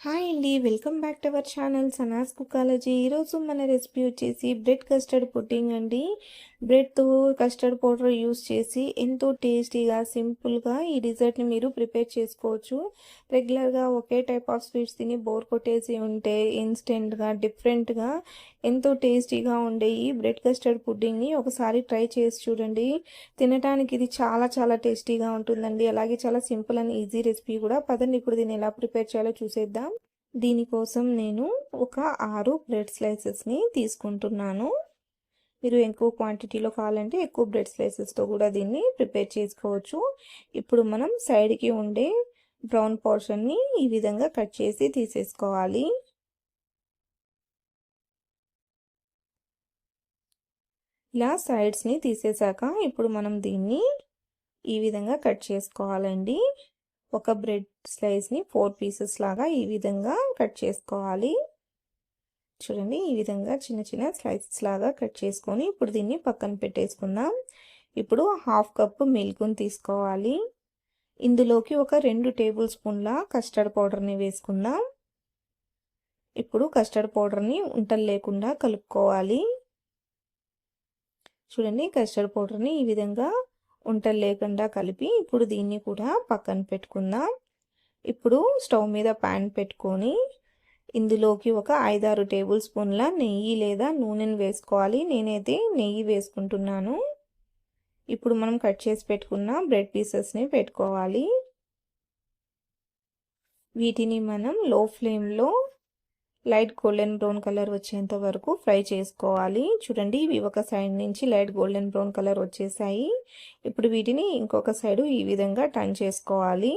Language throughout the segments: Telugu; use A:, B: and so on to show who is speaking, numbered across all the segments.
A: హాయ్ అండి, welcome back to our channel Sanas కుకాలజీ. ఈరోజు మన రెసిపీ వచ్చేసి బ్రెడ్ కస్టర్డ్ పుడ్డింగ్ అండి. బ్రెడ్తో కస్టర్డ్ పౌడర్ యూస్ చేసి ఎంతో టేస్టీగా సింపుల్గా ఈ డిజర్ట్ని మీరు ప్రిపేర్ చేసుకోవచ్చు. రెగ్యులర్గా ఒకే టైప్ ఆఫ్ స్వీట్స్ తిని బోర్ కొట్టేసి ఉంటే ఇన్స్టెంట్గా డిఫరెంట్గా ఎంతో టేస్టీగా ఉండే ఈ బ్రెడ్ కస్టర్డ్ పుడ్డింగ్ని ఒకసారి ట్రై చేసి చూడండి. తినడానికి ఇది చాలా చాలా టేస్టీగా ఉంటుందండి. అలాగే చాలా సింపుల్ అండ్ ఈజీ రెసిపీ కూడా. పదండి ఇప్పుడు దీన్ని ఎలా ప్రిపేర్ చేయాలో చూసేద్దాం. దీనికోసం నేను ఒక 6 బ్రెడ్ స్లైసెస్ని తీసుకుంటున్నాను. మీరు ఎక్కువ క్వాంటిటీలో కావాలంటే ఎక్కువ బ్రెడ్ స్లైసెస్తో కూడా దీన్ని ప్రిపేర్ చేసుకోవచ్చు. ఇప్పుడు మనం సైడ్కి ఉండే బ్రౌన్ పోర్షన్ని ఈ విధంగా కట్ చేసి తీసేసుకోవాలి. ఇలా సైడ్స్ని తీసేసాక ఇప్పుడు మనం దీన్ని ఈ విధంగా కట్ చేసుకోవాలండి. ఒక బ్రెడ్ స్లైస్ని 4 పీసెస్ లాగా ఈ విధంగా కట్ చేసుకోవాలి. చూడండి, ఈ విధంగా చిన్న చిన్న స్లైసెస్ లాగా కట్ చేసుకొని ఇప్పుడు దీన్ని పక్కన పెట్టేసుకుందాం. ఇప్పుడు 1/2 కప్పు మిల్క్ని తీసుకోవాలి. ఇందులోకి ఒక 2 టేబుల్ స్పూన్ల కస్టర్డ్ పౌడర్ని వేసుకుందాం. ఇప్పుడు కస్టర్డ్ పౌడర్ని ఉంటలు లేకుండా కలుపుకోవాలి. చూడండి, కస్టర్డ్ పౌడర్ని ఈ విధంగా ఉంటలు లేకుండా కలిపి ఇప్పుడు దీన్ని కూడా పక్కన పెట్టుకుందాం. ఇప్పుడు స్టవ్ మీద ప్యాన్ పెట్టుకొని ఇందులోకి ఒక 5-6 టేబుల్ స్పూన్ల నెయ్యి లేదా నూనెను వేసుకోవాలి. నేనైతే నెయ్యి వేసుకుంటున్నాను. ఇప్పుడు మనం కట్ చేసి పెట్టుకున్న బ్రెడ్ పీసెస్ని పెట్టుకోవాలి. వీటిని మనం లో ఫ్లేమ్లో లైట్ గోల్డెన్ బ్రౌన్ కలర్ వచ్చేంత వరకు ఫ్రై చేసుకోవాలి. చూడండి, ఇవి ఒక సైడ్ నుంచి లైట్ గోల్డెన్ బ్రౌన్ కలర్ వచ్చేసాయి. ఇప్పుడు వీటిని ఇంకొక సైడు ఈ విధంగా టర్న్ చేసుకోవాలి.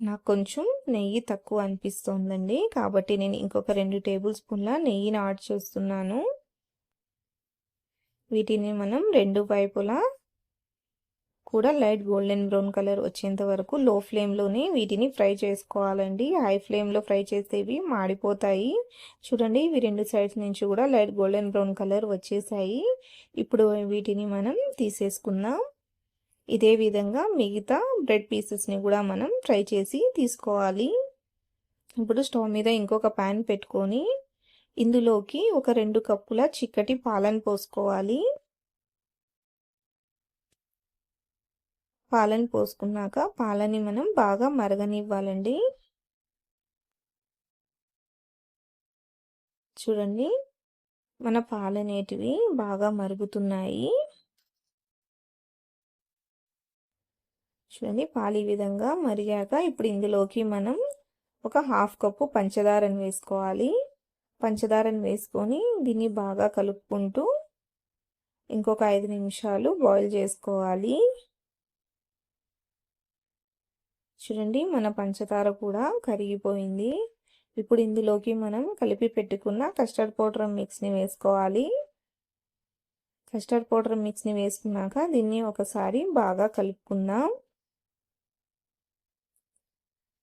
A: నాకు కొంచెం నెయ్యి తక్కువ అనిపిస్తుందండి, కాబట్టి నేను ఇంకొక 2 టేబుల్ స్పూన్ల నెయ్యిని యాడ్ చేస్తున్నాను. వీటిని మనం 2 వైపులా కూడా లైట్ గోల్డెన్ బ్రౌన్ కలర్ వచ్చేంత వరకు లో ఫ్లేమ్లోనే వీటిని ఫ్రై చేసుకోవాలండి. హై ఫ్లేమ్లో ఫ్రై చేసేవి మాడిపోతాయి. చూడండి, ఇవి 2 సైడ్స్ నుంచి కూడా లైట్ గోల్డెన్ బ్రౌన్ కలర్ వచ్చేసాయి. ఇప్పుడు వీటిని మనం తీసేసుకుందాం. ఇదే విధంగా మిగతా బ్రెడ్ పీసెస్ని కూడా మనం ఫ్రై చేసి తీసుకోవాలి. ఇప్పుడు స్టవ్ మీద ఇంకొక ప్యాన్ పెట్టుకొని ఇందులోకి ఒక 2 కప్పుల చిక్కటి పాలను పోసుకోవాలి. పాలను పోసుకున్నాక పాలని మనం బాగా మరగనివ్వాలండి. చూడండి, మన పాలనేటివి బాగా మరుగుతున్నాయి. చూడండి, పాలు ఈ విధంగా మరిగాక ఇప్పుడు ఇందులోకి మనం ఒక 1/2 కప్పు పంచదారను వేసుకోవాలి. పంచదారను వేసుకొని దీన్ని బాగా కలుపుకుంటూ ఇంకొక 5 నిమిషాలు బాయిల్ చేసుకోవాలి. చూడండి, మన పంచదార కూడా కరిగిపోయింది. ఇప్పుడు ఇందులోకి మనం కలిపి పెట్టుకున్న కస్టర్డ్ పౌడర్ మిక్స్ని వేసుకోవాలి. కస్టర్డ్ పౌడర్ మిక్స్ని వేసుకున్నాక దీన్ని ఒకసారి బాగా కలుపుకుందాం.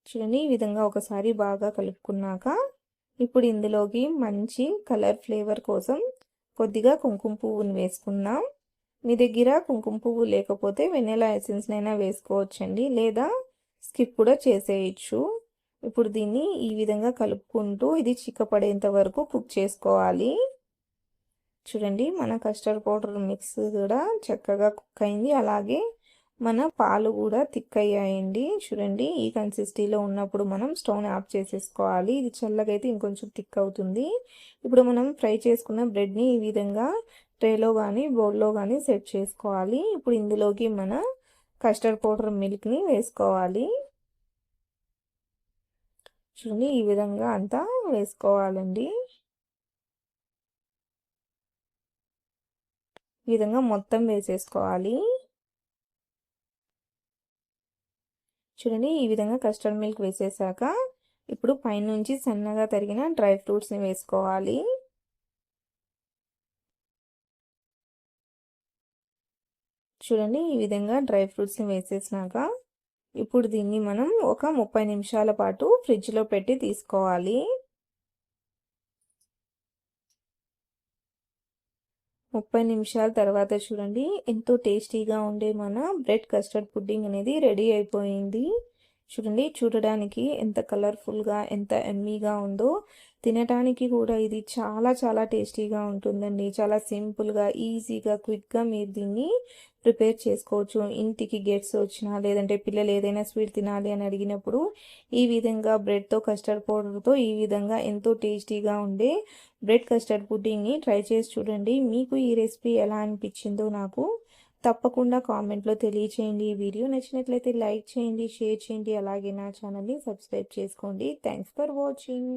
A: చూడండి, ఈ విధంగా ఒకసారి బాగా కలుపుకున్నాక ఇప్పుడు ఇందులోకి మంచి కలర్ ఫ్లేవర్ కోసం కొద్దిగా కుంకుమ పువ్వుని వేసుకుందాం. మీ దగ్గర కుంకుమ పువ్వు లేకపోతే వెనిలా ఎసెన్స్నైనా వేసుకోవచ్చండి, లేదా స్కిప్ కూడా చేసేయచ్చు. ఇప్పుడు దీన్ని ఈ విధంగా కలుపుకుంటూ ఇది చిక్కపడేంత వరకు కుక్ చేసుకోవాలి. చూడండి, మన కస్టర్డ్ పౌడర్ మిక్స్ కూడా చక్కగా కుక్ అయింది. అలాగే మన పాలు కూడా థిక్ అయ్యాయండి. చూడండి, ఈ కన్సిస్టెన్సీలో ఉన్నప్పుడు మనం స్టవ్ని ఆఫ్ చేసేసుకోవాలి. ఇది చల్లగా అయితే ఇంకొంచెం థిక్ అవుతుంది. ఇప్పుడు మనం ఫ్రై చేసుకున్న బ్రెడ్ని ఈ విధంగా ట్రేలో కానీ బౌల్లో కానీ సెట్ చేసుకోవాలి. ఇప్పుడు ఇందులోకి మన కస్టర్డ్ పౌడర్ మిల్క్ని వేసుకోవాలి. చూడండి, ఈ విధంగా అంతా వేసుకోవాలండి. ఈ విధంగా మొత్తం వేసేసుకోవాలి. చూడండి, ఈ విధంగా కస్టర్డ్ మిల్క్ వేసేసాక ఇప్పుడు పైనుంచి సన్నగా తరిగిన డ్రై ఫ్రూట్స్ని వేసుకోవాలి. చూడండి, ఈ విధంగా డ్రై ఫ్రూట్స్ని వేసేసినాక ఇప్పుడు దీన్ని మనం ఒక 30 నిమిషాల పాటు ఫ్రిడ్జ్లో పెట్టి తీసుకోవాలి. 30 నిమిషాల తర్వాత చూడండి ఎంతో టేస్టీగా ఉండే మన బ్రెడ్ కస్టర్డ్ పుడ్డింగ్ అనేది రెడీ అయిపోయింది. చూడండి చూడడానికి ఎంత కలర్ఫుల్గా ఎంత ఎమ్మీగా ఉందో, తినడానికి కూడా ఇది చాలా చాలా టేస్టీగా ఉంటుందండి. చాలా సింపుల్గా ఈజీగా క్విక్గా మీరు దీన్ని ప్రిపేర్ చేసుకోవచ్చు. ఇంటికి గెట్స్ వచ్చినా లేదంటే పిల్లలు ఏదైనా స్వీట్ తినాలి అని అడిగినప్పుడు ఈ విధంగా బ్రెడ్తో కస్టర్డ్ పౌడర్తో ఈ విధంగా ఎంతో టేస్టీగా ఉండే బ్రెడ్ కస్టర్డ్ పుడ్డింగ్ని ట్రై చేసి చూడండి. మీకు ఈ రెసిపీ ఎలా అనిపించిందో నాకు తప్పకుండా కామెంట్లో తెలియచేయండి. ఈ వీడియో నచ్చినట్లయితే లైక్ చేయండి, షేర్ చేయండి, అలాగే నా ఛానల్ని సబ్స్క్రైబ్ చేసుకోండి. Thanks for watching.